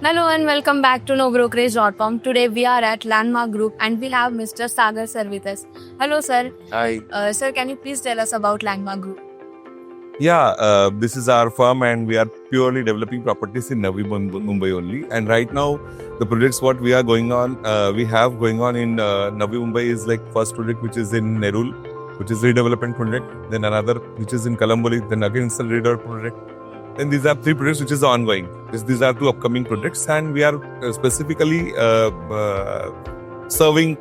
Hello and welcome back to nobrokerage.com. Today we are at Landmark Group and we have Mr. Sagar sir with us. Hello sir. Hi. Sir, can you please tell us about Landmark Group? Yeah, this is our firm and we are purely developing properties in Navi Mumbai only. And right now, the projects what we have going on in Navi Mumbai is like first project which is in Nerul, which is redevelopment project. Then another which is in Kalamboli, then again it's a redevelopment project. Then these are three projects which is ongoing. These are two upcoming projects and we are specifically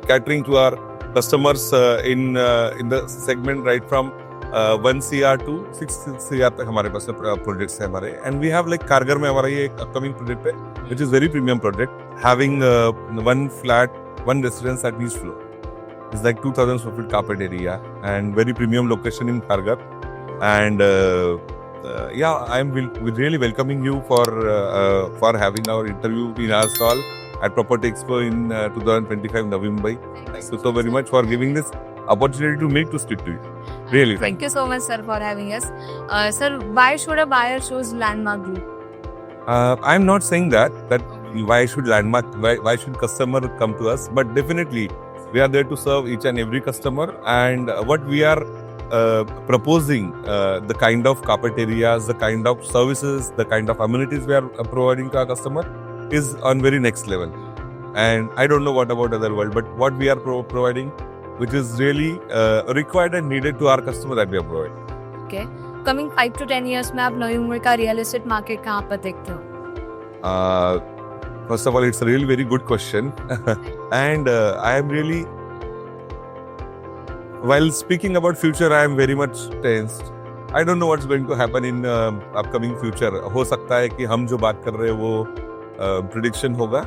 catering to our customers in the segment right from 1 CR to 6 CR तक हमारे पास projects है हमारे. And we have like कारगर में हमारा ये upcoming project है which is very premium project having one residence at each floor. It's like 2,000 square feet carpet area and very premium location in Kharghar. And I'm really welcoming you for having our interview in our stall at Property Expo in 2025 Navi Mumbai. Thank you so very much for giving this opportunity to me to speak to you. Really. Thank you so much sir for having us. Sir, why should a buyer choose Landmark Group? I'm not saying that why should customer come to us, but definitely we are there to serve each and every customer, and what we are proposing, the kind of carpet areas, the kind of services, the kind of amenities we are providing to our customer is on very next level. And I don't know what about other world, but what we are providing, which is really required and needed to our customer, that we are providing. Okay. Coming 5 to 10 years में आप नवी मुंबई का real estate market कहाँ पर देखते हो? First of all, it's a really very good question. And I am really, while speaking about future, I am very much tensed. I don't know what's going to happen in upcoming future. हो सकता है कि हम जो बात कर रहे हैं वो prediction होगा.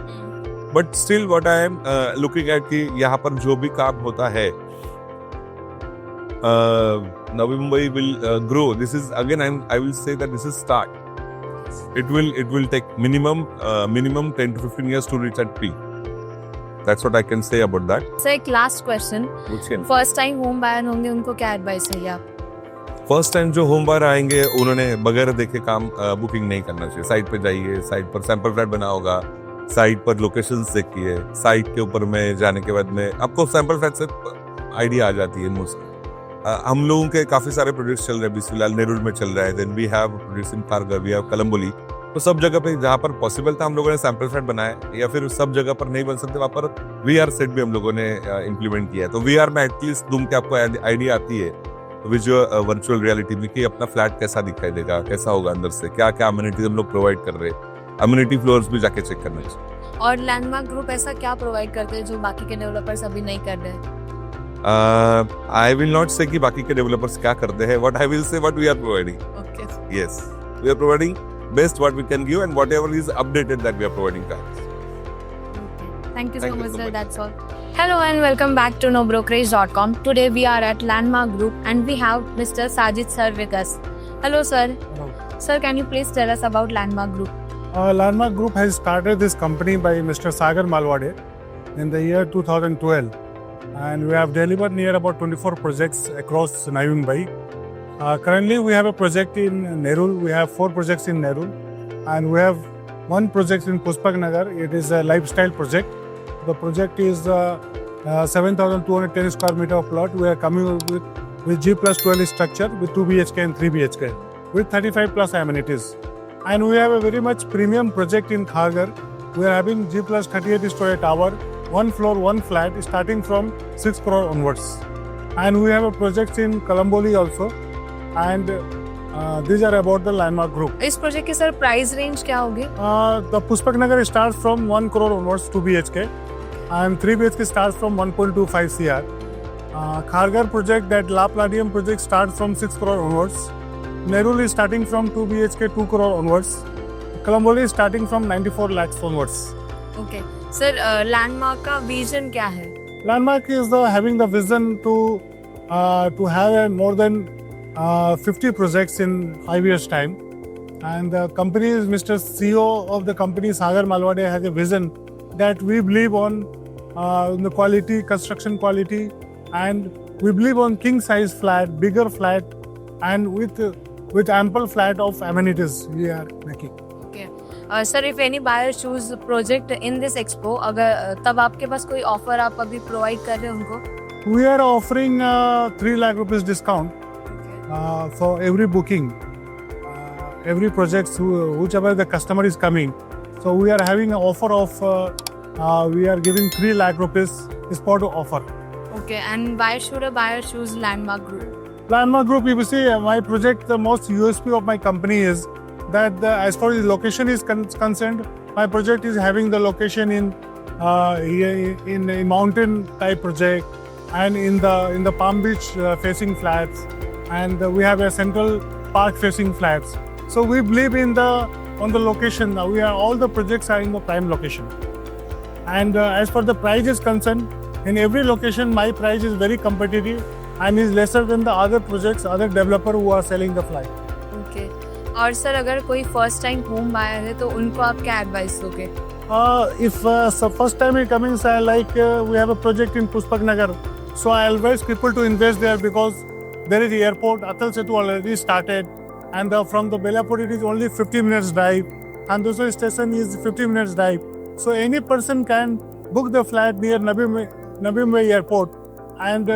But still what I am looking at कि यहाँ पर जो भी काम होता है, Navi Mumbai will grow. This is again I will say that this is start. It will take minimum 10 to 15 years to reach at peak. That's what I can say about that. Sir, एक last question. First time home buyer होंगे उनको क्या advice है आप? First time जो home buyer आएंगे उन्होंने बगैर देखे काम बुकिंग नहीं करना चाहिए. साइट पे जाइए, साइट पर सैंपल फ्लैट बना होगा, साइट पर लोकेशंस देखिए, साइट के ऊपर में जाने के बाद में आपको सैंपल फ्लैट से आइडिया आ जाती है मोस्ट. हम लोगों के काफी सारे प्रोजेक्ट्स चल रहे हैं फिलहाल नेरुल में चल रहा है. Then we have projects in Kharghar, we have Kalamboli. तो सब जगह पे जहाँ पर पॉसिबल था हम लोगों ने सैंपल फ्लैट बनाया, या फिर सब जगह पर नहीं बन सकते वहाँ पर VR सेट भी हम लोगों ने इम्प्लीमेंट किया है. तो VR में एटलीस्ट दूम के आपको आइडिया आती है वर्चुअल रियलिटी में कि अपना फ्लैट कैसा दिखाई देगा, कैसा होगा अंदर से, क्या क्या अम्यूनिटीज हम लोग प्रोवाइड कर रहे हैं. अम्यूनिटी फ्लोर्स भी जाके चेक करना चाहिए. और लैंडमार्क ग्रुप ऐसा क्या प्रोवाइड करते हैं जो बाकी के डेवलपर्स अभी नहीं कर रहे हैं? I will not say कि बाकी के डेवलपर्स क्या करते हैं. What I will say what we are providing. Okay. Yes, we are providing best what we can give and whatever is updated that we are providing. Okay. Thank you so much, sir. That's all. Hello and welcome back to nobrokerage.com. Today we are at Landmark Group and we have Mr. Sajid sir with us. Hello sir. Hello. Sir, can you please tell us about Landmark Group? Landmark Group has started this company by Mr. Sagar Malwade in the year 2012, and we have delivered near about 24 projects across Navi Mumbai. Currently, we have a project in Nerul. We have 4 projects in Nerul, and we have 1 project in Pushpak Nagar. It is a lifestyle project. The project is 7,210 square meter of plot. We are coming with G+12 structure with 2 BHK and 3 BHK with 35 plus amenities. And we have a very much premium project in Kharghar. We are having G+38 story tower, 1 floor, 1 flat, starting from 6 crore onwards. And we have a project in Kalamboli also. And these are about the Landmark Group. इस project की sir price range क्या होगी? The Pushpak Nagar starts from 1 crore onwards, 2 BHK. And 3 BHK starts from 1.25 CR. Kharghar project, that La Palladium project, starts from 6 crore onwards. Nerul is starting from 2 BHK, 2 crore onwards. Kalamboli is starting from 94 lakhs onwards. Okay. Sir, Landmark का vision क्या है? Landmark is having the vision to have more than 50 projects in 5 years' time. And the company is Mr. CEO of the company, Sagar Malwade, has a vision that we believe on the quality, construction quality, and we believe on king size flat, bigger flat, and with ample flat of amenities we are making. Okay. Sir if any buyer choose project in this expo, अगर तब आपके पास कोई offer आप अभी provide कर रहे हैं उनको? We are offering 3 lakh rupees discount for every booking, every project whichever the customer is coming. So we are having an offer of we are giving 3 lakh rupees is for the offer. Okay, and why should a buyer choose Landmark Group? Landmark Group, you see, my project, the most USP of my company is that as far as location is concerned, my project is having the location in a mountain type project and in the Palm Beach facing flats, and we have a central park facing flats. So we believe on the location. We are all the projects are in the prime location, and as for the price is concerned, in every location my price is very competitive and is lesser than the other projects, other developer who are selling the flat. Okay. और sir अगर कोई first time home buyer है तो उनको आप क्या advice दोगे? If so first time you're coming, so we have a project in Pushpak Nagar, so I advise people to invest there because there is the airport. Atal Setu already started, and from the Belapur it is only 50 minutes drive, and Dusra station is 50 minutes drive. So any person can book the flat near Navi Mumbai airport, and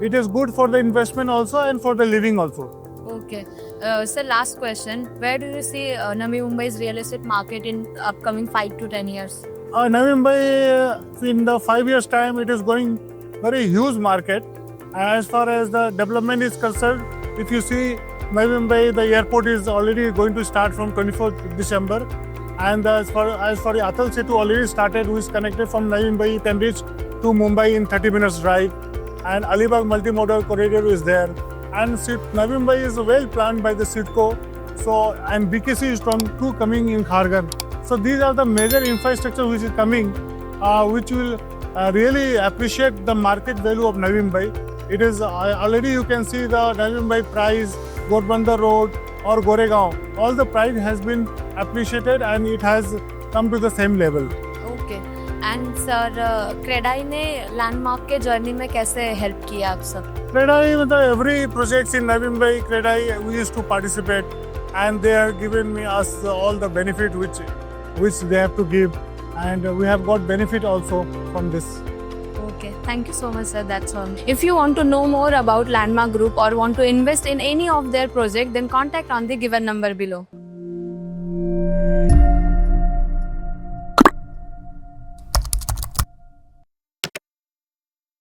it is good for the investment also and for the living also. Okay. Sir, last question. Where do you see Navi Mumbai's real estate market in upcoming 5 to 10 years? Navi Mumbai, in the 5 years time, it is going very huge market. As far as the development is concerned, if you see Navi Mumbai, the airport is already going to start from 24th December. And as far the Atal Setu already started, who is connected from Navi Mumbai, you can reach to Mumbai in 30 minutes drive. And Alibag multimodal corridor is there. And Navi Mumbai is well planned by the CIDCO. So, and BKC is from 2 coming in Kharghar. So these are the major infrastructure which is coming, which will really appreciate the market value of Navi Mumbai. It is already you can see the Navi Mumbai price, Ghorbandar Road or Goregaon. All the price has been appreciated and it has come to the same level. Okay. And sir, CREDAI ने landmark के journey में कैसे help किया आप सब? Credai, every project in Navi Mumbai, Credai, we used to participate, and they are giving us all the benefit which they have to give, and we have got benefit also from this. Okay, thank you so much, sir. That's all. If you want to know more about Landmark Group or want to invest in any of their project, then contact on the given number below.